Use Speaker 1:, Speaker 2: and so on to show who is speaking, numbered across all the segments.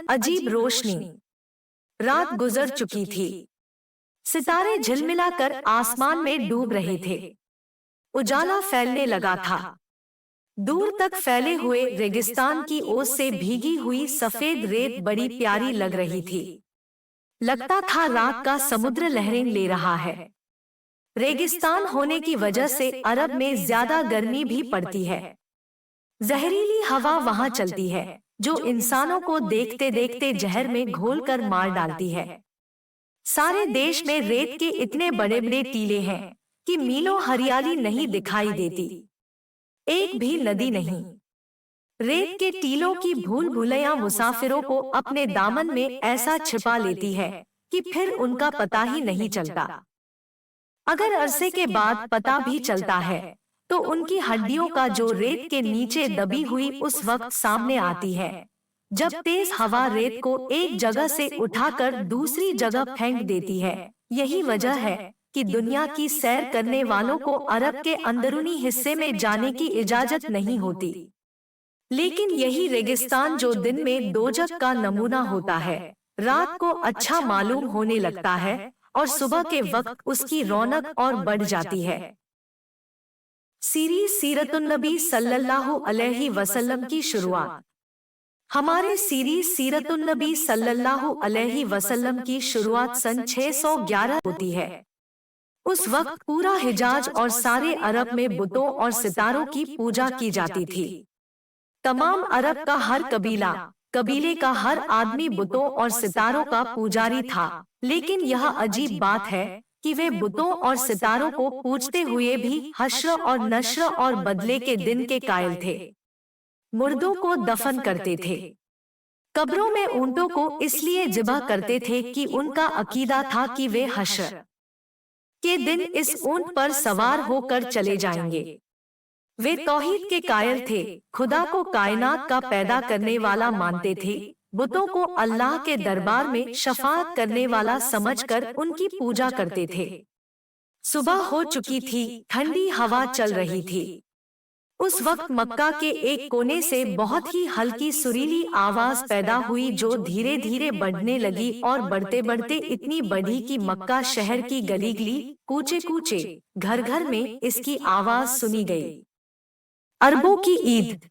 Speaker 1: अजीब रोशनी। रात गुजर चुकी थी। सितारे झिलमिलाकर आसमान में डूब रहे थे। उजाला फैलने लगा था। दूर तक फैले हुए रेगिस्तान की ओस से भीगी हुई सफेद रेत बड़ी प्यारी लग रही थी। लगता था रात का समुद्र लहरें ले रहा है। रेगिस्तान होने की वजह से अरब में ज्यादा गर्मी भी पड़ती है। जहरीली हवा वहां चलती है जो इंसानों को देखते देखते जहर में घोलकर मार डालती है। सारे देश में रेत के इतने बड़े बड़े टीले हैं कि मीलों हरियाली नहीं दिखाई देती। एक भी नदी नहीं। रेत के टीलों की भूल भुलैया मुसाफिरों को अपने दामन में ऐसा छिपा लेती है कि फिर उनका पता ही नहीं चलता। अगर अरसे के बाद पता भी चलता है तो उनकी हड्डियों का जो रेत के नीचे दबी हुई उस वक्त सामने आती है जब तेज हवा रेत को एक जगह से उठाकर दूसरी जगह फेंक देती है। यही वजह है कि दुनिया की सैर करने वालों को अरब के अंदरूनी हिस्से में जाने की इजाजत नहीं होती। लेकिन यही रेगिस्तान जो दिन में दोजख का नमूना होता है, रात को अच्छा मालूम होने लगता है और सुबह के वक्त उसकी रौनक और बढ़ जाती है। सीरीज सीरतुन्नबी सल्लल्लाहु अलैहि वसल्लम की शुरुआत। हमारे सीरीज सीरतुन्नबी सल्लल्लाहु अलैहि वसल्लम की शुरुआत सन 611 होती है। उस वक्त पूरा हिजाज और सारे अरब में बुतों और सितारों की पूजा की जाती थी। तमाम अरब का हर कबीले का हर आदमी बुतों और सितारों का पुजारी था। लेकिन यह अजीब बात है कि वे बुतों और सितारों को पूजते हुए भी हश्र और नश्र और बदले के दिन के कायल थे। मुर्दों को दफन करते थे। कब्रों में ऊंटों को इसलिए ज़िबह करते थे कि उनका अकीदा था कि वे हश्र के दिन इस ऊंट पर सवार होकर चले जाएंगे। वे तौहीद के कायल थे, खुदा को कायनात का पैदा करने वाला मानते थे। बुतों को अल्लाह के दरबार में शफाअत करने वाला समझकर उनकी पूजा करते थे। सुबह हो चुकी थी, ठंडी हवा चल रही थी। उस वक्त मक्का के एक कोने से बहुत ही हल्की सुरीली आवाज पैदा हुई जो धीरे धीरे बढ़ने लगी और बढ़ते बढ़ते इतनी बढ़ी कि मक्का शहर की गली गली, कूचे कूचे, घर घर में इसकी आवाज सुनी गई। अरबों की ईद।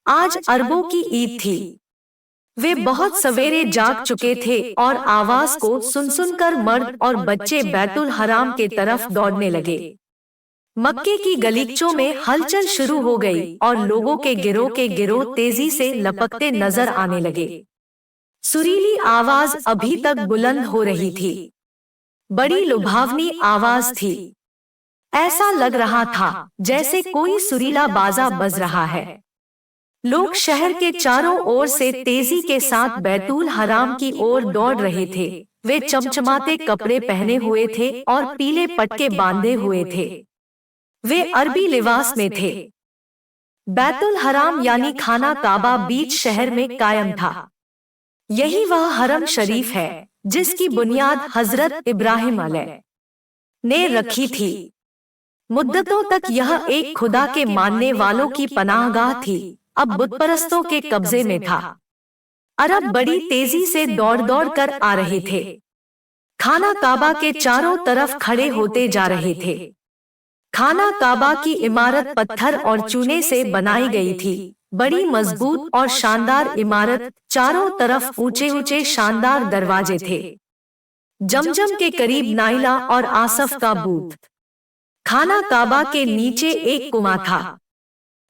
Speaker 1: आज अरबों की ईद थी। वे बहुत सवेरे जाग चुके थे और आवाज को सुन सुनकर मर्द और बच्चे बैतुल हराम के तरफ दौड़ने लगे। मक्के की गलीचों में हलचल शुरू हो गई और लोगों के गिरोह तेजी से लपकते नजर आने लगे। सुरीली आवाज अभी तक बुलंद हो रही थी। बड़ी लुभावनी आवाज थी। ऐसा लग रहा था जैसे कोई सुरीला बाजा बज रहा है। लोग शहर के चारों ओर से तेजी के साथ बैतुल हराम की ओर दौड़ रहे थे। वे चमचमाते कपड़े पहने हुए थे और पीले पटके बांधे हुए थे। वे अरबी लिबास में थे। बैतुल हराम यानी खाना काबा बीच शहर में कायम था। यही वह हरम शरीफ है जिसकी बुनियाद हजरत इब्राहिम अलैहि ने रखी थी। मुद्दतों तक यह एक खुदा के मानने वालों की पनाहगाह थी, अब बुतपरस्तों के कब्जे में था। अरब बड़ी तेजी से दौड़ दौड़ कर आ रहे थे। खाना काबा के चारों तरफ खड़े होते जा रहे थे। खाना काबा की इमारत पत्थर और चूने से बनाई गई थी। बड़ी मजबूत और शानदार इमारत, चारों तरफ ऊंचे ऊंचे शानदार दरवाजे थे। जमजम के करीब नाइला और आसफ का बूथ। खाना काबा के नीचे एक कुआं था।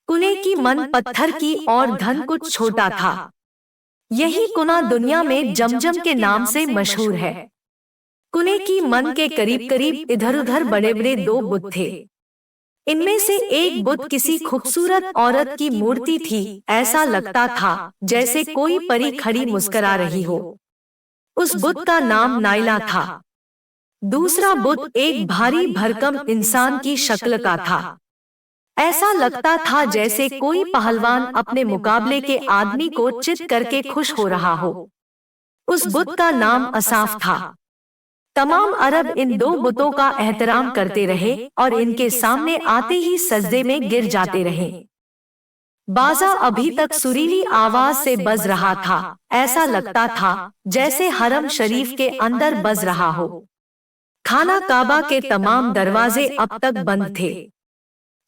Speaker 1: कुएं की मन पत्थर की और धन कुछ छोटा था। यही कुआं दुनिया में जमजम के नाम से मशहूर है। कुएं की मन के करीब करीब इधर उधर बड़े बड़े दो बुत थे। इनमें से एक बुत किसी खूबसूरत औरत की मूर्ति थी। ऐसा लगता था जैसे कोई परी खड़ी मुस्कुरा रही हो। उस बुत का नाम नाइला था। दूसरा बुत एक भारी भरकम इंसान की शक्ल का था। ऐसा लगता था जैसे कोई पहलवान अपने मुकाबले के आदमी को चित करके खुश हो रहा हो। उस बुत का नाम असाफ था। तमाम अरब इन दो बुतों का एहतराम करते रहे और इनके सामने आते ही सजदे में गिर जाते रहे। बाजा अभी तक सुरीली आवाज से बज रहा था। ऐसा लगता था जैसे हरम शरीफ के अंदर बज रहा हो। खाना काबा के तमाम दरवाजे अब तक बंद थे।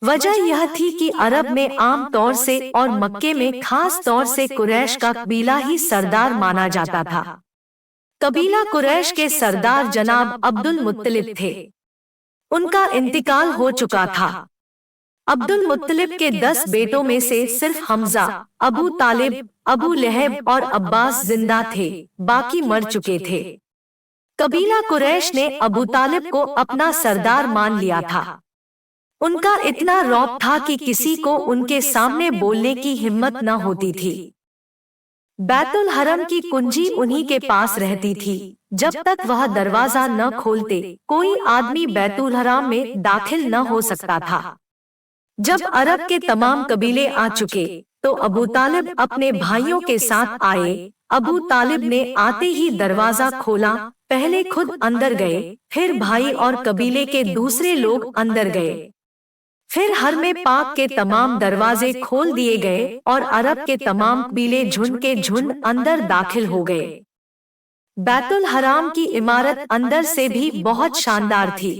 Speaker 1: वजह यह थी कि अरब में आम तौर से और मक्के में खास तौर से कुरैश का कबीला ही सरदार माना जाता था। कबीला कुरैश के सरदार जनाब अब्दुल मुत्तलिब थे। उनका इंतकाल हो चुका था। अब्दुल मुत्तलिब के 10 बेटों में से सिर्फ हमजा, अबू तालिब, अबू लहब और अब्बास जिंदा थे, बाकी मर चुके थे। कबीला कुरैश ने अबू तालिब को अपना सरदार मान लिया था। उनका इतना रौब था कि किसी को उनके सामने बोलने की हिम्मत न होती थी। बैतुल हरम की कुंजी उन्हीं के पास रहती थी। जब तक वह दरवाजा न खोलते, कोई आदमी बैतुल हरम में दाखिल न हो सकता था। जब अरब के तमाम कबीले आ चुके, तो अबू तालिब अपने भाइयों के साथ आए। अबू तालिब ने आते ही दरवाजा खोला। पहले खुद अंदर गए, फिर भाई और कबीले के दूसरे लोग अंदर गए। फिर हरमे पाक के तमाम दरवाजे खोल दिए गए और अरब के तमाम कबीले झुंड के झुंड अंदर दाखिल हो गए। बैतुल हराम की इमारत अंदर से भी बहुत शानदार थी।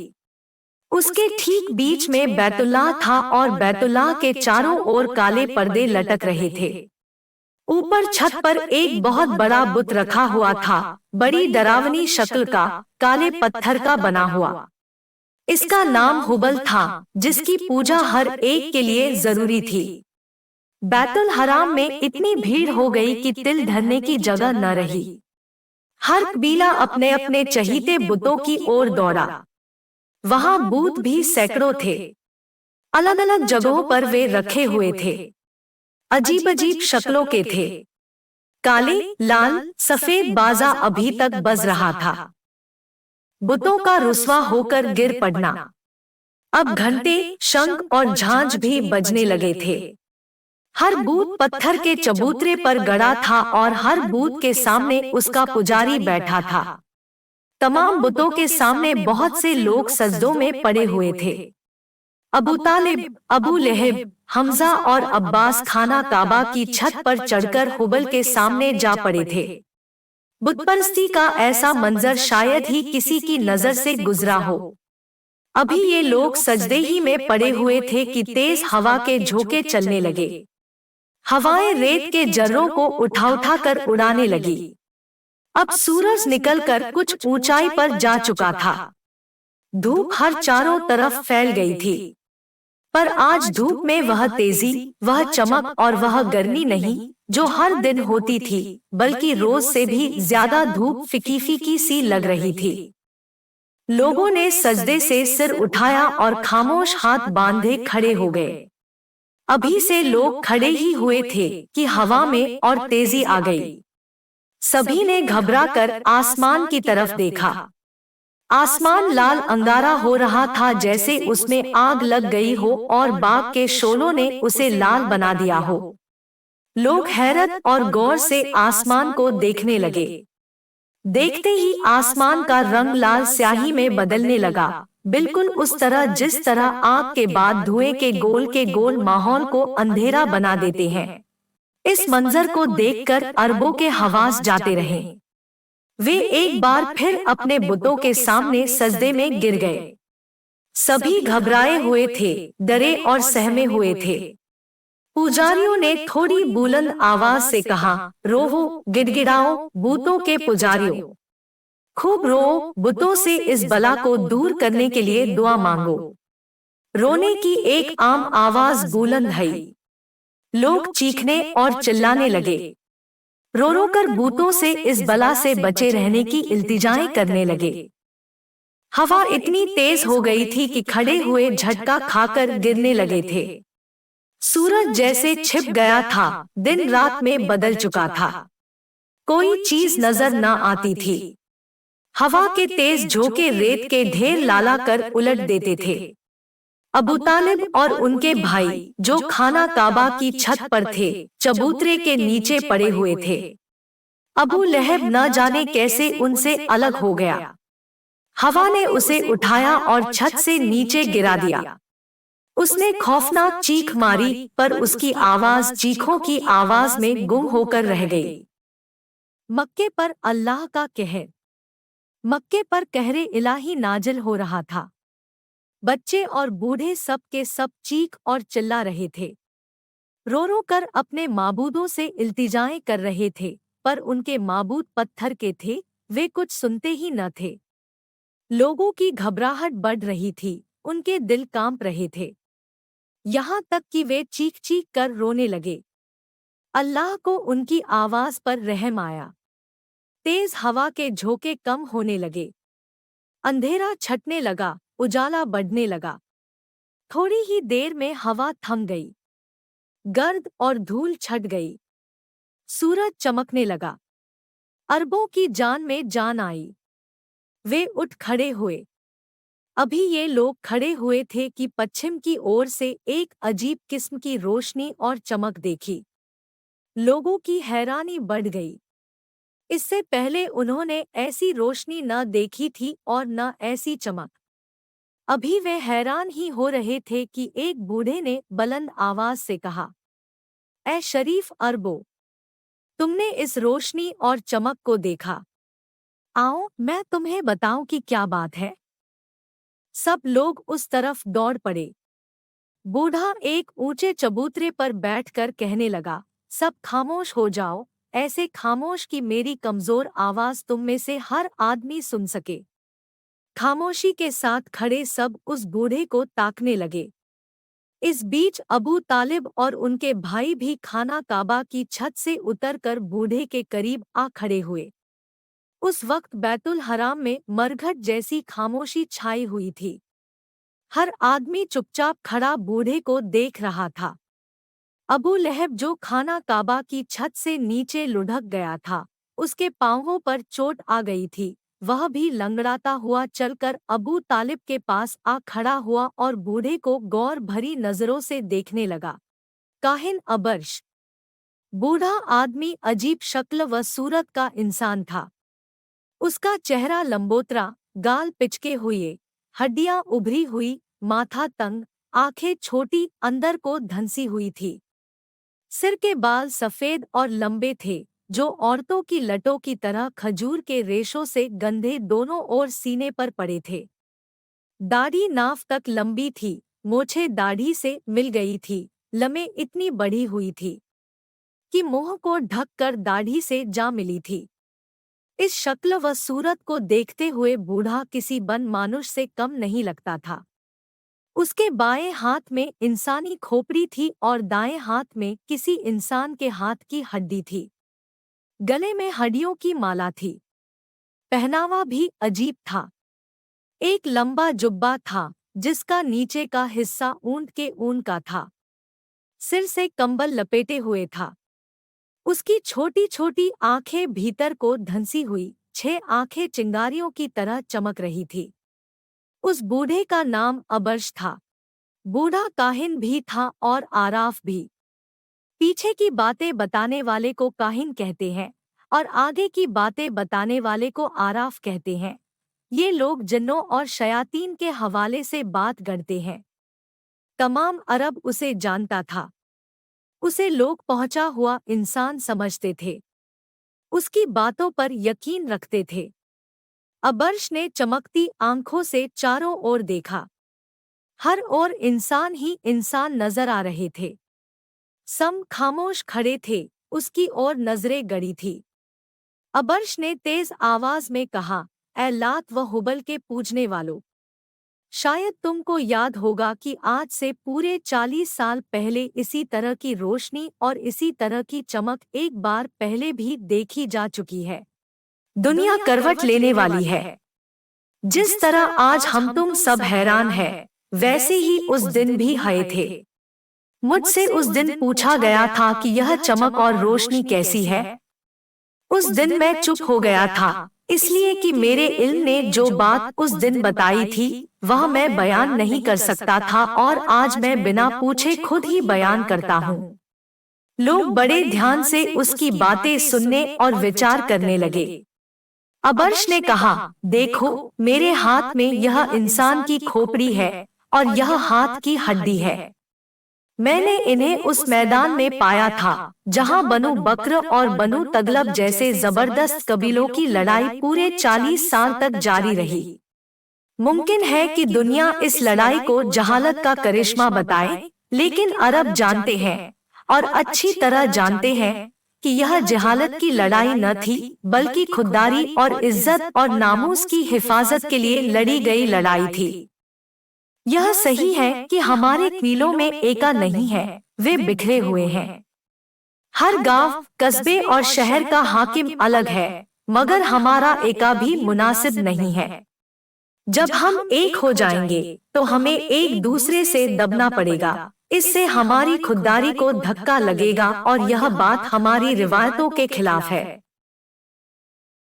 Speaker 1: उसके ठीक बीच में बैतुल्लाह था और बैतुल्लाह के चारों ओर काले पर्दे लटक रहे थे। ऊपर छत पर एक बहुत बड़ा बुत रखा हुआ था, बड़ी डरावनी शक्ल का, काले पत्थर का बना हुआ। इसका नाम हुबल था, जिसकी पूजा हर एक के लिए जरूरी थी। बैतुल हराम में इतनी भीड़ हो गई कि तिल धरने की जगह न रही। हर कबीला अपने अपने चहीते बुतों की ओर दौड़ा। वहां बूत भी सैकड़ों थे। अलग अलग जगहों पर वे रखे हुए थे। अजीब अजीब शक्लों के थे। काले, लाल, सफेद बाजा अभी तक बज रहा था। बुतों का रुस्वा होकर गिर पड़ना। अब घंटे, शंख और झांझ भी बजने लगे थे। हर बूत पत्थर के चबूतरे पर गड़ा था और हर बूत के सामने उसका पुजारी बैठा था। तमाम बुतों के सामने बहुत से लोग सजदों में पड़े हुए थे। अबू तालिब, अबू लहब, हमजा और अब्बास खाना काबा की छत पर चढ़कर हुबल के सामने जा पड़े थे। बुतपरस्ती का ऐसा मंजर शायद ही किसी की नजर से गुजरा हो। अभी ये लोग सजदे ही में पड़े हुए थे कि तेज हवा के झोंके चलने लगे। हवाएं रेत के जर्रों को उठा उठा कर उड़ाने लगी। अब सूरज निकलकर कुछ ऊंचाई पर जा चुका था। धूप हर चारों तरफ फैल गई थी। पर आज धूप में वह तेजी, वह चमक और वह गर्मी नहीं जो हर दिन होती थी, बल्कि रोज से भी ज्यादा धूप फीकी फीकी सी लग रही थी। लोगों ने सजदे से सिर उठाया और खामोश हाथ बांधे खड़े हो गए। अभी से लोग खड़े ही हुए थे कि हवा में और तेजी आ गई। सभी ने घबराकर आसमान की तरफ देखा। आसमान लाल अंगारा हो रहा था, जैसे उसमें आग लग गई हो और बाग के शोलों ने उसे लाल बना दिया हो। लोग हैरत और गौर से आसमान को देखने लगे। देखते ही आसमान का रंग लाल स्याही में बदलने लगा, बिल्कुल उस तरह जिस तरह आग के बाद धुएं के गोल माहौल को अंधेरा बना देते हैं। इस मंजर को देखकर अरबों के हवास जाते रहे। वे एक बार फिर अपने बुतों के सामने सजदे में गिर गए। सभी घबराए हुए थे, डरे और सहमे हुए थे। पुजारियों ने थोड़ी बुलंद आवाज से कहा, रोहो, गिड़गिड़ाओ, बुतों के पुजारियों, खूब रो, बुतों से इस बला को दूर करने के लिए दुआ मांगो। रोने की एक आम आवाज बुलंद आई। लोग चीखने और चिल्लाने लगे। रो रो कर बूतों से इस बला से बचे रहने की इल्तिजाएं करने लगे। हवा इतनी तेज हो गई थी कि खड़े हुए झटका खाकर गिरने लगे थे। सूरज जैसे छिप गया था, दिन रात में बदल चुका था। कोई चीज नजर न आती थी। हवा के तेज झोंके रेत के ढेर लाला कर उलट देते थे। अबू तालिब और उनके भाई, जो खाना काबा की छत पर थे, चबूतरे के नीचे पड़े हुए थे। अबू लहब न जाने कैसे उनसे अलग हो गया। हवा ने उसे उठाया और छत से नीचे गिरा दिया। उसने खौफनाक चीख मारी, पर उसकी आवाज चीखों की आवाज में गुम होकर रह गई। मक्के पर अल्लाह का कहर। मक्के पर कहरे इलाही नाजिल हो रहा था। बच्चे और बूढ़े सब के सब चीख और चिल्ला रहे थे, रो रो कर अपने माबूदों से इल्तिजाएं कर रहे थे, पर उनके माबूद पत्थर के थे, वे कुछ सुनते ही न थे। लोगों की घबराहट बढ़ रही थी, उनके दिल कांप रहे थे, यहाँ तक कि वे चीख चीख कर रोने लगे। अल्लाह को उनकी आवाज पर रहम आया। तेज हवा के झोंके कम होने लगे, अंधेरा छटने लगा, उजाला बढ़ने लगा। थोड़ी ही देर में हवा थम गई, गर्द और धूल छट गई, सूरज चमकने लगा। अरबों की जान में जान आई। वे उठ खड़े हुए। अभी ये लोग खड़े हुए थे कि पश्चिम की ओर से एक अजीब किस्म की रोशनी और चमक देखी। लोगों की हैरानी बढ़ गई। इससे पहले उन्होंने ऐसी रोशनी न देखी थी और न ऐसी चमक। अभी वे हैरान ही हो रहे थे कि एक बूढ़े ने बुलंद आवाज से कहा, ऐ शरीफ अरबो, तुमने इस रोशनी और चमक को देखा। आओ मैं तुम्हें बताऊं कि क्या बात है। सब लोग उस तरफ दौड़ पड़े। बूढ़ा एक ऊंचे चबूतरे पर बैठकर कहने लगा, सब खामोश हो जाओ, ऐसे खामोश कि मेरी कमजोर आवाज तुम में से हर आदमी सुन सके। खामोशी के साथ खड़े सब उस बूढ़े को ताकने लगे। इस बीच अबू तालिब और उनके भाई भी खाना काबा की छत से उतरकर बूढ़े के करीब आ खड़े हुए। उस वक्त बैतुल हराम में मरघट जैसी खामोशी छाई हुई थी। हर आदमी चुपचाप खड़ा बूढ़े को देख रहा था। अबू लहब जो खाना काबा की छत से नीचे लुढ़क गया था, उसके पांवों पर चोट आ गई थी, वह भी लंगड़ाता हुआ चलकर अबू तालिब के पास आ खड़ा हुआ और बूढ़े को गौर भरी नजरों से देखने लगा। काहिन अबर्श। बूढ़ा आदमी अजीब शक्ल व सूरत का इंसान था। उसका चेहरा लंबोतरा, गाल पिचके हुए, हड्डियां उभरी हुई, माथा तंग, आंखें छोटी, अंदर को धंसी हुई थी। सिर के बाल सफेद और लंबे थे, जो औरतों की लटों की तरह खजूर के रेशों से गंधे दोनों ओर सीने पर पड़े थे। दाढ़ी नाफ तक लंबी थी, मोछें दाढ़ी से मिल गई थी, लमें इतनी बढ़ी हुई थी कि मुंह को ढककर दाढ़ी से जा मिली थी। इस शक्ल व सूरत को देखते हुए बूढ़ा किसी बन मानुष से कम नहीं लगता था। उसके बाएं हाथ में इंसानी खोपड़ी थी और दाएं हाथ में किसी इंसान के हाथ की हड्डी थी। गले में हड्डियों की माला थी। पहनावा भी अजीब था। एक लंबा जुब्बा था, जिसका नीचे का हिस्सा ऊंट के ऊन का था। सिर से कंबल लपेटे हुए था। उसकी छोटी छोटी आंखें भीतर को धंसी हुई, 6 आंखें चिंगारियों की तरह चमक रही थी। उस बूढ़े का नाम अबर्श था। बूढ़ा काहिन भी था और आराफ भी। पीछे की बातें बताने वाले को काहिन कहते हैं और आगे की बातें बताने वाले को आराफ कहते हैं। ये लोग जिन्नों और शयातीन के हवाले से बात गढ़ते हैं। तमाम अरब उसे जानता था। उसे लोग पहुंचा हुआ इंसान समझते थे। उसकी बातों पर यकीन रखते थे। अबर्श ने चमकती आंखों से चारों ओर देखा। हर ओर इंसान ही इंसान नजर आ रहे थे। सब खामोश खड़े थे, उसकी ओर नजरें गड़ी थी। अबर्श ने तेज आवाज में कहा, ऐ लात व हुबल के पूजने वालों, शायद तुमको याद होगा कि आज से पूरे 40 साल पहले इसी तरह की रोशनी और इसी तरह की चमक एक बार पहले भी देखी जा चुकी है। दुनिया करवट लेने वाली है। जिस तरह आज हम तुम सब हैरान हैं, वैसे ही उस दिन भी हए थे। मुझसे उस दिन पूछा गया था कि यह चमक और रोशनी कैसी है। उस दिन मैं चुप हो गया था, इसलिए कि मेरे इल्म ने जो बात उस दिन बताई थी, वह मैं बयान नहीं कर सकता था और आज मैं बिना पूछे खुद ही बयान करता हूँ। लोग बड़े ध्यान से उसकी बातें सुनने और विचार करने लगे। अबर्श ने कहा, देखो, मेरे हाथ में यह इंसान की खोपड़ी है और यह हाथ की हड्डी है। मैंने इन्हें उस मैदान में पाया था जहां बनु बकर और बनु तगलब जैसे जबरदस्त कबीलों की लड़ाई पूरे 40 साल तक जारी रही। मुमकिन है कि दुनिया इस लड़ाई को जहालत का करिश्मा बताए, लेकिन अरब जानते हैं और अच्छी तरह जानते हैं कि यह जहालत की लड़ाई न थी, बल्कि खुददारी और इज्जत और नामूस की हिफाजत के लिए लड़ी गई लड़ाई थी। यह सही है कि हमारे कबीलों में एका नहीं है, वे बिखरे हुए हैं। हर गांव, कस्बे और शहर का हाकिम अलग है, मगर हमारा एका भी मुनासिब नहीं है। जब हम एक हो जाएंगे तो हमें एक दूसरे से दबना पड़ेगा। इससे हमारी खुददारी को धक्का लगेगा और यह बात हमारी रिवायतों के खिलाफ है।